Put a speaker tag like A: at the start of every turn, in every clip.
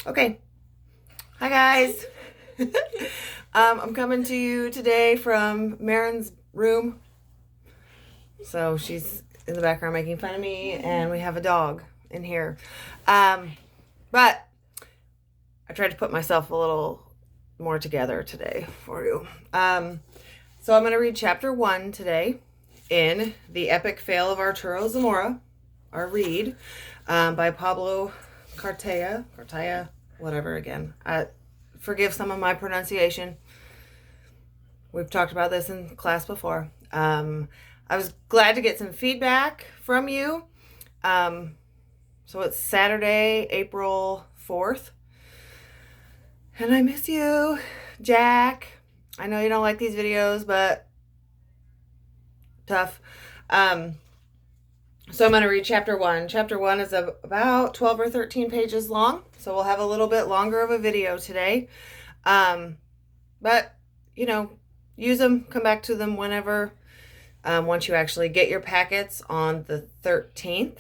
A: Okay. Hi, guys. I'm coming to you today from Marin's room. So she's in the background making fun of me, and we have a dog in here. But I tried to put myself a little more together today for you. So I'm going to read chapter 1 today in The Epic Fail of Arturo Zamora, our read, by Pablo Cartaya, whatever again. Forgive some of my pronunciation. We've talked about this in class before. I was glad to get some feedback from you. So it's Saturday, April 4th. And I miss you, Jack. I know you don't like these videos, but tough. So I'm going to read chapter 1. Chapter 1 is about 12 or 13 pages long, so we'll have a little bit longer of a video today. But, use them, come back to them whenever. Once you actually get your packets on the 13th,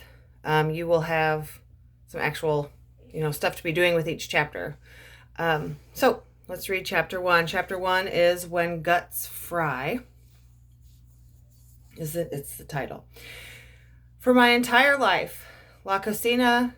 A: you will have some actual, stuff to be doing with each chapter. So let's read chapter 1. Chapter 1 is When Guts Fry. It's the title. For my entire life, La Cocina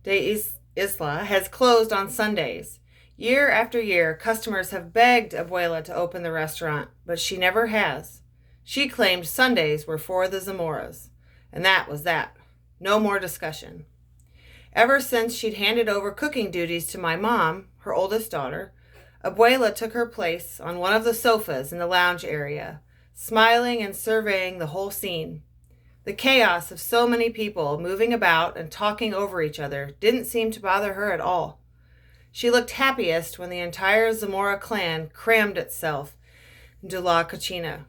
A: de Isla has closed on Sundays. Year after year, customers have begged Abuela to open the restaurant, but she never has. She claimed Sundays were for the Zamoras, and that was that. No more discussion. Ever since she'd handed over cooking duties to my mom, her oldest daughter, Abuela took her place on one of the sofas in the lounge area, smiling and surveying the whole scene. The chaos of so many people moving about and talking over each other didn't seem to bother her at all. She looked happiest when the entire Zamora clan crammed itself into La Cocina.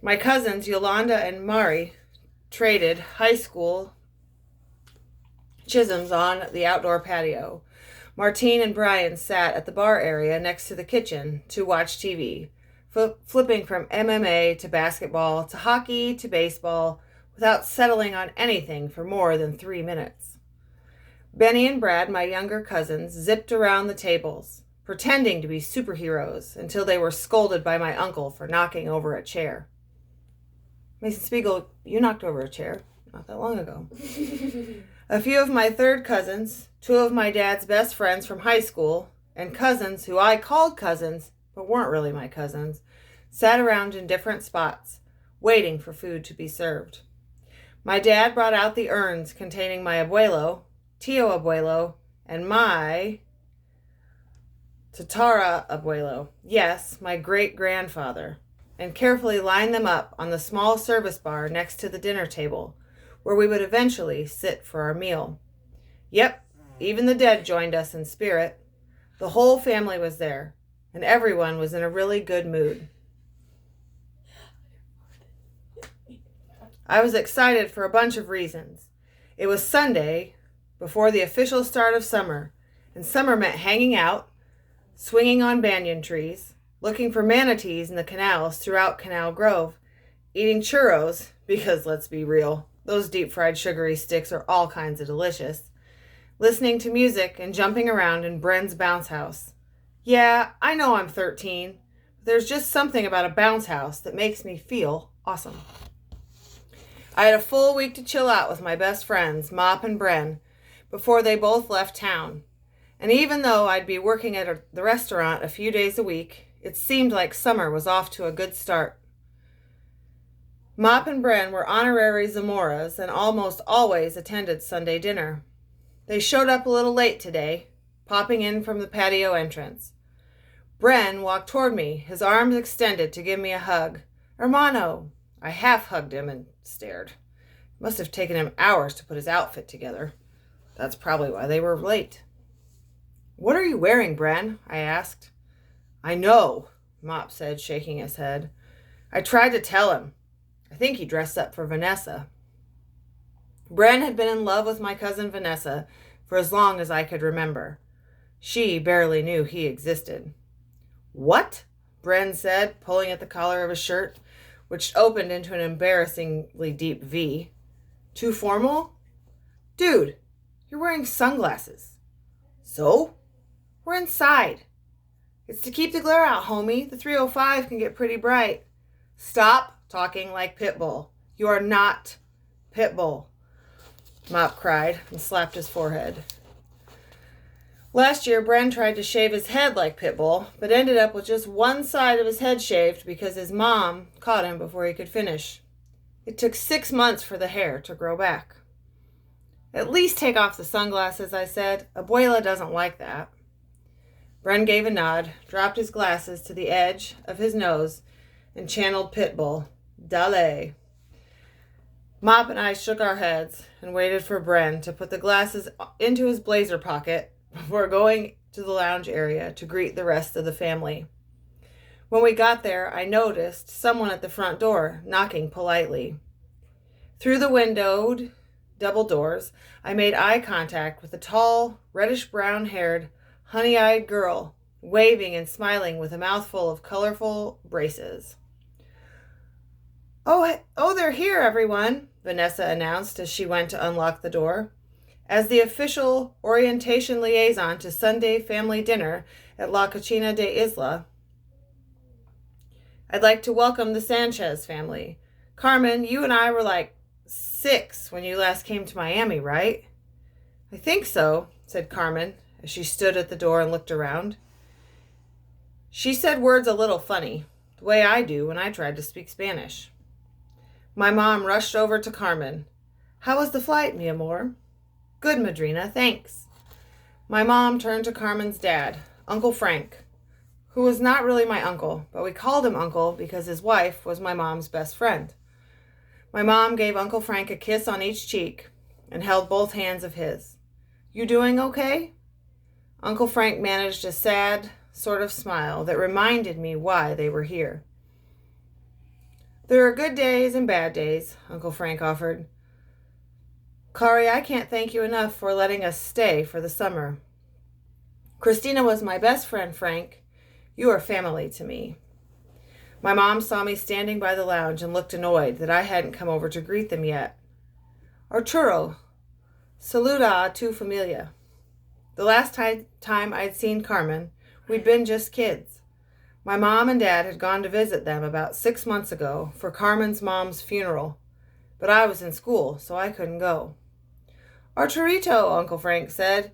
A: My cousins, Yolanda and Mari, traded high school chisms on the outdoor patio. Martine and Brian sat at the bar area next to the kitchen to watch TV, flipping from MMA to basketball to hockey to baseball without settling on anything for more than 3 minutes. Benny and Brad, my younger cousins, zipped around the tables, pretending to be superheroes until they were scolded by my uncle for knocking over a chair. Mason Spiegel, you knocked over a chair not that long ago. A few of my third cousins, 2 of my dad's best friends from high school, and cousins who I called cousins but weren't really my cousins, sat around in different spots, waiting for food to be served. My dad brought out the urns containing my abuelo, Tio Abuelo, and my Tatara Abuelo, yes, my great-grandfather, and carefully lined them up on the small service bar next to the dinner table, where we would eventually sit for our meal. Yep, even the dead joined us in spirit. The whole family was there, and everyone was in a really good mood. I was excited for a bunch of reasons. It was Sunday, before the official start of summer, and summer meant hanging out, swinging on banyan trees, looking for manatees in the canals throughout Canal Grove, eating churros, because let's be real, those deep-fried sugary sticks are all kinds of delicious, listening to music and jumping around in Bren's bounce house. Yeah, I know I'm 13, but there's just something about a bounce house that makes me feel awesome. I had a full week to chill out with my best friends, Mop and Bren, before they both left town. And even though I'd be working at the restaurant a few days a week, it seemed like summer was off to a good start. Mop and Bren were honorary Zamoras and almost always attended Sunday dinner. They showed up a little late today, popping in from the patio entrance. Bren walked toward me, his arms extended to give me a hug. Hermano! I half hugged him and stared. It must have taken him hours to put his outfit together. That's probably why they were late. What are you wearing, Bren? I asked. I know, Mop said, shaking his head. I tried to tell him. I think he dressed up for Vanessa. Bren had been in love with my cousin Vanessa for as long as I could remember. She barely knew he existed. What? Bren said, pulling at the collar of his shirt, which opened into an embarrassingly deep V. Too formal? Dude, you're wearing sunglasses. So? We're inside. It's to keep the glare out, homie. The 305 can get pretty bright. Stop talking like Pitbull. You are not Pitbull, Mop cried and slapped his forehead. Last year, Bren tried to shave his head like Pitbull, but ended up with just one side of his head shaved because his mom caught him before he could finish. It took 6 months for the hair to grow back. At least take off the sunglasses, I said. Abuela doesn't like that. Bren gave a nod, dropped his glasses to the edge of his nose, and channeled Pitbull. Dale. Mop and I shook our heads and waited for Bren to put the glasses into his blazer pocket before going to the lounge area to greet the rest of the family. When we got there, I noticed someone at the front door knocking politely. Through the windowed double doors, I made eye contact with a tall, reddish-brown-haired, honey-eyed girl, waving and smiling with a mouthful of colorful braces. Oh, they're here, everyone, Vanessa announced as she went to unlock the door. As the official orientation liaison to Sunday family dinner at La Cocina de Isla, I'd like to welcome the Sanchez family. Carmen, you and I were like 6 when you last came to Miami, right? I think so, said Carmen as she stood at the door and looked around. She said words a little funny, the way I do when I tried to speak Spanish. My mom rushed over to Carmen. How was the flight, mi amor? Good, Madrina, thanks. My mom turned to Carmen's dad, Uncle Frank, who was not really my uncle, but we called him Uncle because his wife was my mom's best friend. My mom gave Uncle Frank a kiss on each cheek and held both hands of his. You doing okay? Uncle Frank managed a sad sort of smile that reminded me why they were here. There are good days and bad days, Uncle Frank offered. Kari, I can't thank you enough for letting us stay for the summer. Christina was my best friend, Frank. You are family to me. My mom saw me standing by the lounge and looked annoyed that I hadn't come over to greet them yet. Arturo, saluda a tu familia. The last time I'd seen Carmen, we'd been just kids. My mom and dad had gone to visit them about 6 months ago for Carmen's mom's funeral, but I was in school, so I couldn't go. Arturito, Uncle Frank said.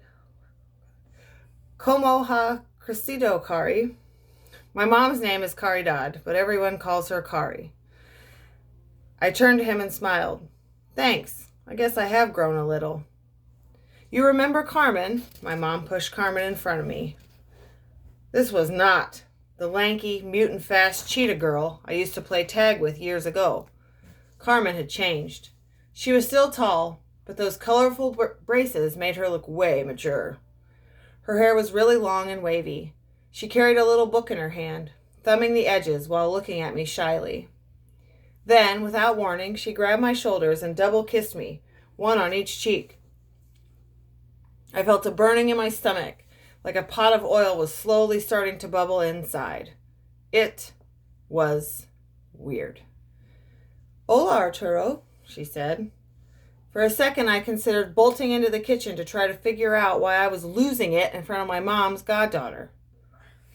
A: Como ha crecido, Kari? My mom's name is Caridad, but everyone calls her Kari. I turned to him and smiled. Thanks. I guess I have grown a little. You remember Carmen? My mom pushed Carmen in front of me. This was not the lanky, mutant-fast cheetah girl I used to play tag with years ago. Carmen had changed. She was still tall, but those colorful braces made her look way mature. Her hair was really long and wavy. She carried a little book in her hand, thumbing the edges while looking at me shyly. Then, without warning, she grabbed my shoulders and double-kissed me, one on each cheek. I felt a burning in my stomach, like a pot of oil was slowly starting to bubble inside. It was weird. Hola, Arturo, she said. For a second, I considered bolting into the kitchen to try to figure out why I was losing it in front of my mom's goddaughter.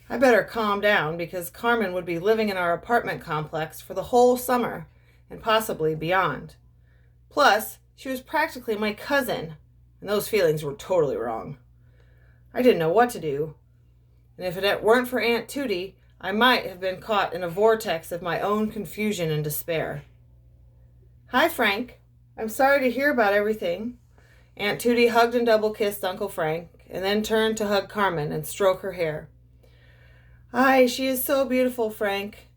A: I better calm down because Carmen would be living in our apartment complex for the whole summer and possibly beyond. Plus, she was practically my cousin, and those feelings were totally wrong. I didn't know what to do, and if it weren't for Aunt Tootie, I might have been caught in a vortex of my own confusion and despair. Hi, Frank. I'm sorry to hear about everything. Aunt Tootie hugged and double-kissed Uncle Frank, and then turned to hug Carmen and stroke her hair. Ay, she is so beautiful, Frank.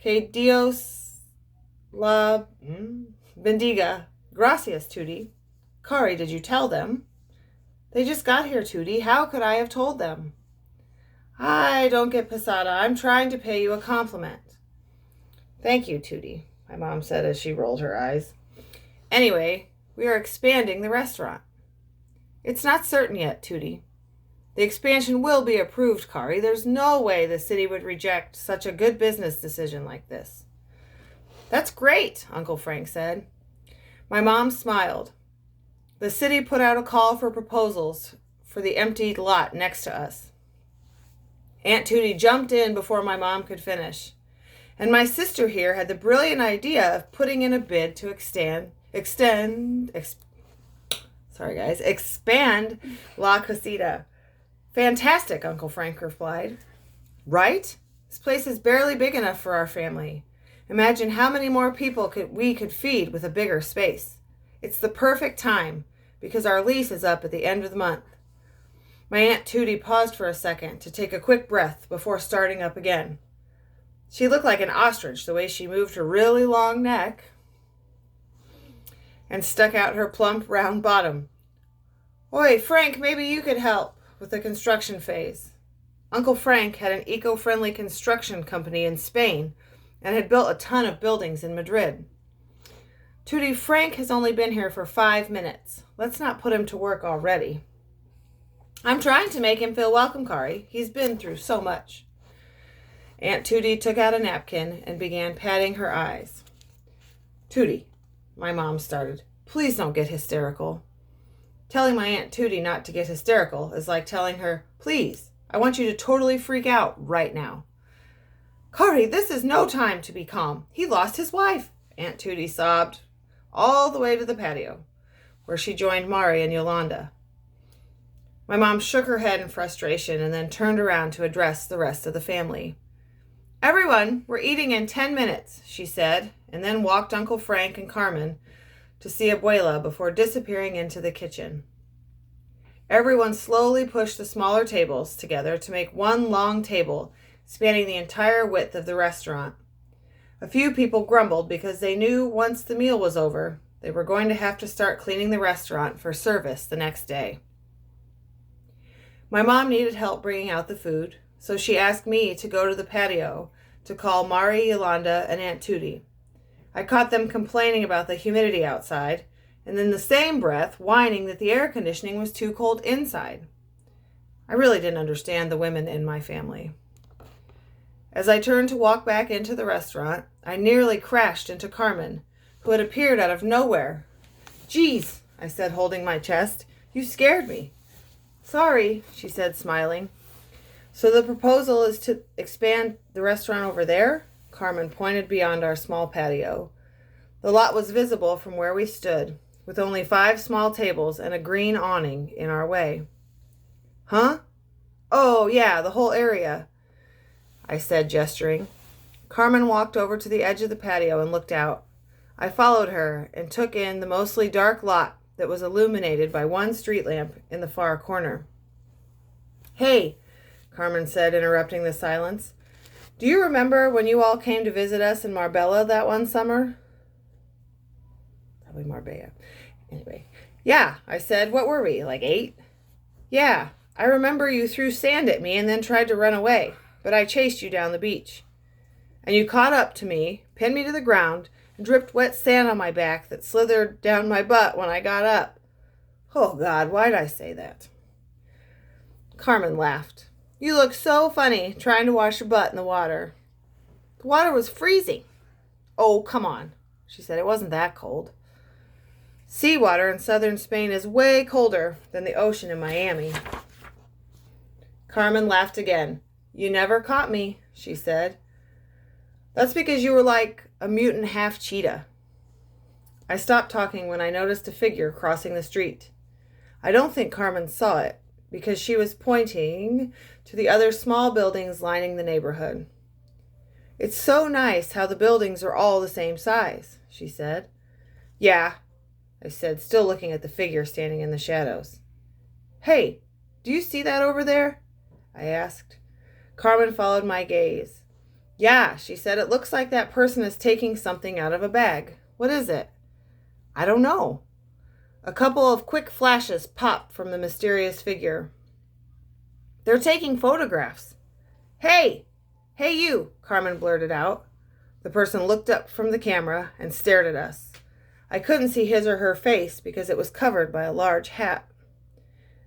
A: Que Dios la bendiga. Gracias, Tootie. Kari, did you tell them? They just got here, Tootie. How could I have told them? Ay, don't get pesada. I'm trying to pay you a compliment. Thank you, Tootie, my mom said as she rolled her eyes. Anyway, we are expanding the restaurant. It's not certain yet, Tootie. The expansion will be approved, Kari. There's no way the city would reject such a good business decision like this. That's great, Uncle Frank said. My mom smiled. The city put out a call for proposals for the emptied lot next to us. Aunt Tootie jumped in before my mom could finish. And my sister here had the brilliant idea of putting in a bid to expand La Casita. Fantastic, Uncle Frank replied. Right? This place is barely big enough for our family. Imagine how many more people we could feed with a bigger space. It's the perfect time, because our lease is up at the end of the month. My Aunt Tootie paused for a second to take a quick breath before starting up again. She looked like an ostrich the way she moved her really long neck and stuck out her plump, round bottom. Oi, Frank, maybe you could help with the construction phase. Uncle Frank had an eco-friendly construction company in Spain and had built a ton of buildings in Madrid. Tootie, Frank has only been here for 5 minutes. Let's not put him to work already. I'm trying to make him feel welcome, Kari. He's been through so much. Aunt Tootie took out a napkin and began patting her eyes. Tootie, my mom started, please don't get hysterical. Telling my Aunt Tootie not to get hysterical is like telling her, please, I want you to totally freak out right now. Kari, this is no time to be calm. He lost his wife, Aunt Tootie sobbed, all the way to the patio, where she joined Mari and Yolanda. My mom shook her head in frustration and then turned around to address the rest of the family. Everyone, we're eating in 10 minutes, she said, and then walked Uncle Frank and Carmen to see Abuela before disappearing into the kitchen. Everyone slowly pushed the smaller tables together to make one long table spanning the entire width of the restaurant. A few people grumbled because they knew once the meal was over, they were going to have to start cleaning the restaurant for service the next day. My mom needed help bringing out the food, so she asked me to go to the patio to call Mari, Yolanda, and Aunt Tootie. I caught them complaining about the humidity outside, and in the same breath whining that the air conditioning was too cold inside. I really didn't understand the women in my family. As I turned to walk back into the restaurant, I nearly crashed into Carmen, who had appeared out of nowhere. Geez, I said, holding my chest. You scared me. Sorry, she said, smiling. So the proposal is to expand the restaurant over there? Carmen pointed beyond our small patio. The lot was visible from where we stood, with only 5 small tables and a green awning in our way. Huh? Oh, yeah, the whole area, I said, gesturing. Carmen walked over to the edge of the patio and looked out. I followed her and took in the mostly dark lot that was illuminated by one street lamp in the far corner. Hey, Carmen said, interrupting the silence. Do you remember when you all came to visit us in Marbella that one summer? Probably Marbella. Anyway. Yeah, I said. What were we, like 8? Yeah, I remember you threw sand at me and then tried to run away, but I chased you down the beach. And you caught up to me, pinned me to the ground, and dripped wet sand on my back that slithered down my butt when I got up. Oh, God, why'd I say that? Carmen laughed. You look so funny trying to wash your butt in the water. The water was freezing. Oh, come on, she said. It wasn't that cold. Seawater in southern Spain is way colder than the ocean in Miami. Carmen laughed again. You never caught me, she said. That's because you were like a mutant half cheetah. I stopped talking when I noticed a figure crossing the street. I don't think Carmen saw it, because she was pointing to the other small buildings lining the neighborhood. It's so nice how the buildings are all the same size, she said. Yeah, I said, still looking at the figure standing in the shadows. Hey, do you see that over there? I asked. Carmen followed my gaze. Yeah, she said, it looks like that person is taking something out of a bag. What is it? I don't know. A couple of quick flashes popped from the mysterious figure. They're taking photographs. Hey you, Carmen blurted out. The person looked up from the camera and stared at us. I couldn't see his or her face because it was covered by a large hat.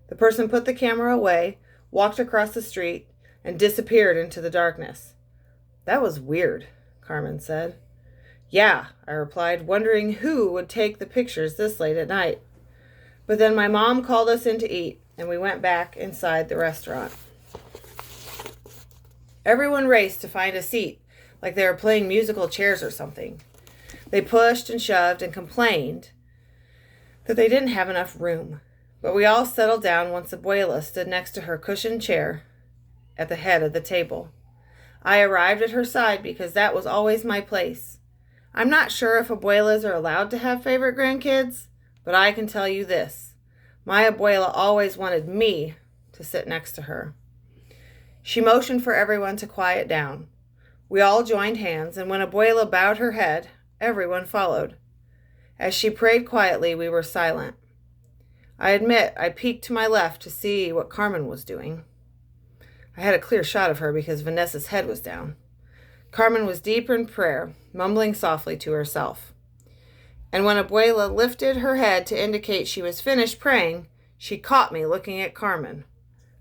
A: The person put the camera away, walked across the street, and disappeared into the darkness. That was weird, Carmen said. Yeah, I replied, wondering who would take the pictures this late at night. But then my mom called us in to eat, and we went back inside the restaurant. Everyone raced to find a seat, like they were playing musical chairs or something. They pushed and shoved and complained that they didn't have enough room. But we all settled down once Abuela stood next to her cushioned chair at the head of the table. I arrived at her side because that was always my place. I'm not sure if Abuelas are allowed to have favorite grandkids, but I can tell you this. My Abuela always wanted me to sit next to her. She motioned for everyone to quiet down. We all joined hands, and when Abuela bowed her head, everyone followed. As she prayed quietly, we were silent. I admit I peeked to my left to see what Carmen was doing. I had a clear shot of her because Vanessa's head was down. Carmen was deep in prayer, mumbling softly to herself. And when Abuela lifted her head to indicate she was finished praying, she caught me looking at Carmen.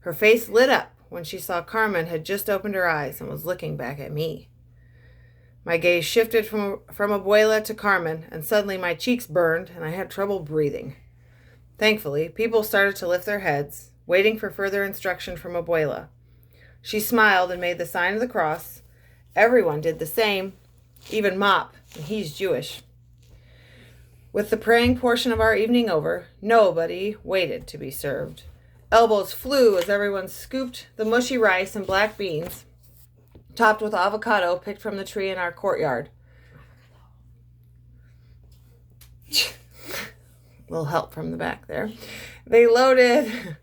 A: Her face lit up when she saw Carmen had just opened her eyes and was looking back at me. My gaze shifted from Abuela to Carmen, and suddenly my cheeks burned and I had trouble breathing. Thankfully, people started to lift their heads, waiting for further instruction from Abuela. She smiled and made the sign of the cross. Everyone did the same, even Mop, and he's Jewish. With the praying portion of our evening over, nobody waited to be served. Elbows flew as everyone scooped the mushy rice and black beans, topped with avocado picked from the tree in our courtyard. Little help from the back there. They loaded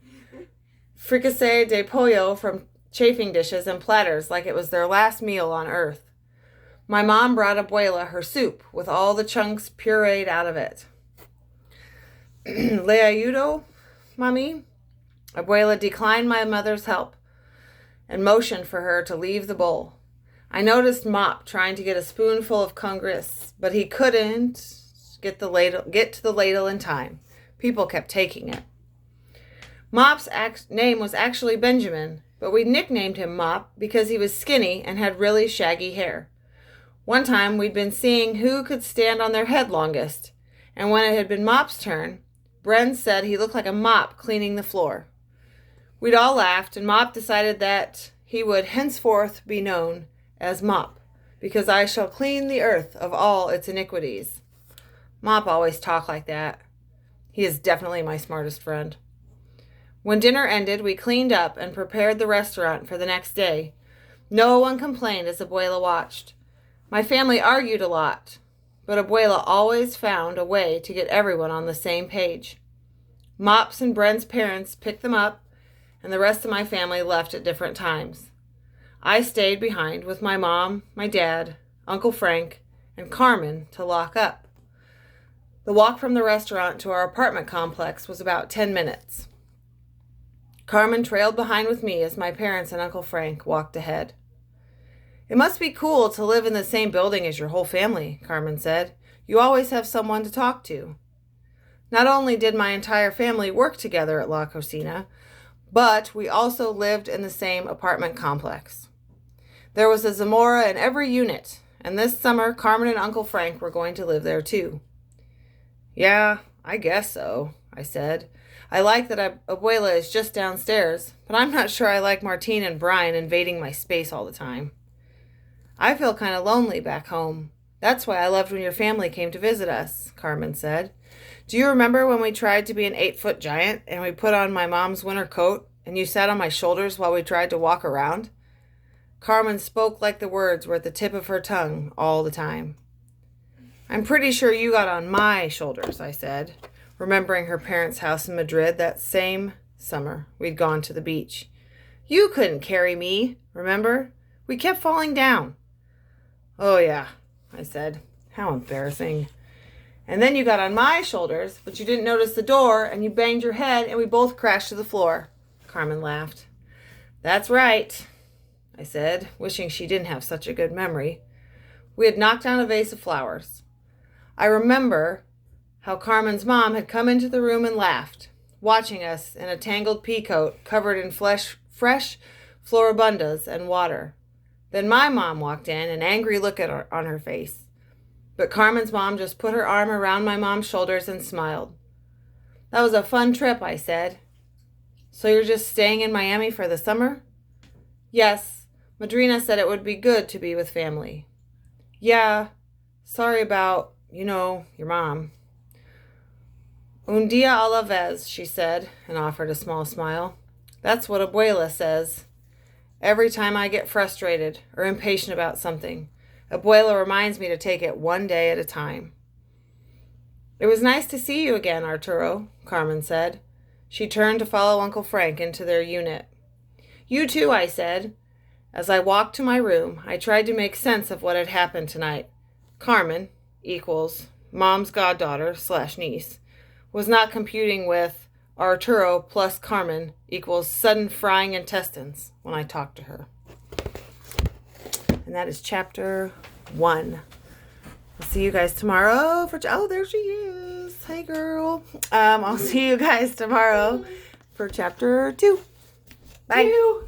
A: fricassee de pollo from chafing dishes and platters like it was their last meal on earth. My mom brought Abuela her soup with all the chunks pureed out of it. Le ayudo, mami? Abuela declined my mother's help and motioned for her to leave the bowl. I noticed Mop trying to get a spoonful of Congress, but he couldn't get to the ladle in time. People kept taking it. Mop's name was actually Benjamin, but we nicknamed him Mop because he was skinny and had really shaggy hair. One time we'd been seeing who could stand on their head longest, and when it had been Mop's turn, Bren said he looked like a mop cleaning the floor. We'd all laughed, and Mop decided that he would henceforth be known as Mop, because I shall clean the earth of all its iniquities. Mop always talked like that. He is definitely my smartest friend. When dinner ended, we cleaned up and prepared the restaurant for the next day. No one complained as Abuela watched. My family argued a lot, but Abuela always found a way to get everyone on the same page. Mop's and Bren's parents picked them up, and the rest of my family left at different times. I stayed behind with my mom, my dad, Uncle Frank, and Carmen to lock up. The walk from the restaurant to our apartment complex was about 10 minutes. Carmen trailed behind with me as my parents and Uncle Frank walked ahead. It must be cool to live in the same building as your whole family, Carmen said. You always have someone to talk to. Not only did my entire family work together at La Cocina, but we also lived in the same apartment complex. There was a Zamora in every unit, and this summer Carmen and Uncle Frank were going to live there too. Yeah, I guess so, I said. I like that Abuela is just downstairs, but I'm not sure I like Martine and Brian invading my space all the time. I feel kind of lonely back home. That's why I loved when your family came to visit us, Carmen said. Do you remember when we tried to be an 8-foot giant and we put on my mom's winter coat and you sat on my shoulders while we tried to walk around? Carmen spoke like the words were at the tip of her tongue all the time. I'm pretty sure you got on my shoulders, I said, remembering her parents' house in Madrid that same summer we'd gone to the beach. You couldn't carry me, remember? We kept falling down. Oh, yeah, I said. How embarrassing. And then you got on my shoulders, but you didn't notice the door, and you banged your head, and we both crashed to the floor. Carmen laughed. That's right, I said, wishing she didn't have such a good memory. We had knocked down a vase of flowers. I remember how Carmen's mom had come into the room and laughed, watching us in a tangled pea coat covered in fresh floribundas and water. Then my mom walked in, an angry look on her face. But Carmen's mom just put her arm around my mom's shoulders and smiled. That was a fun trip, I said. So you're just staying in Miami for the summer? Yes. Madrina said it would be good to be with family. Yeah. Sorry about, your mom. Un dia a la vez, she said, and offered a small smile. That's what Abuela says. Every time I get frustrated or impatient about something, Abuela reminds me to take it one day at a time. It was nice to see you again, Arturo, Carmen said. She turned to follow Uncle Frank into their unit. You too, I said. As I walked to my room, I tried to make sense of what had happened tonight. Carmen equals Mom's goddaughter / niece was not computing with Arturo plus Carmen equals sudden frying intestines when I talked to her. And that is chapter 1. I'll see you guys tomorrow oh, there she is. Hey, girl. I'll see you guys tomorrow for chapter 2. Bye.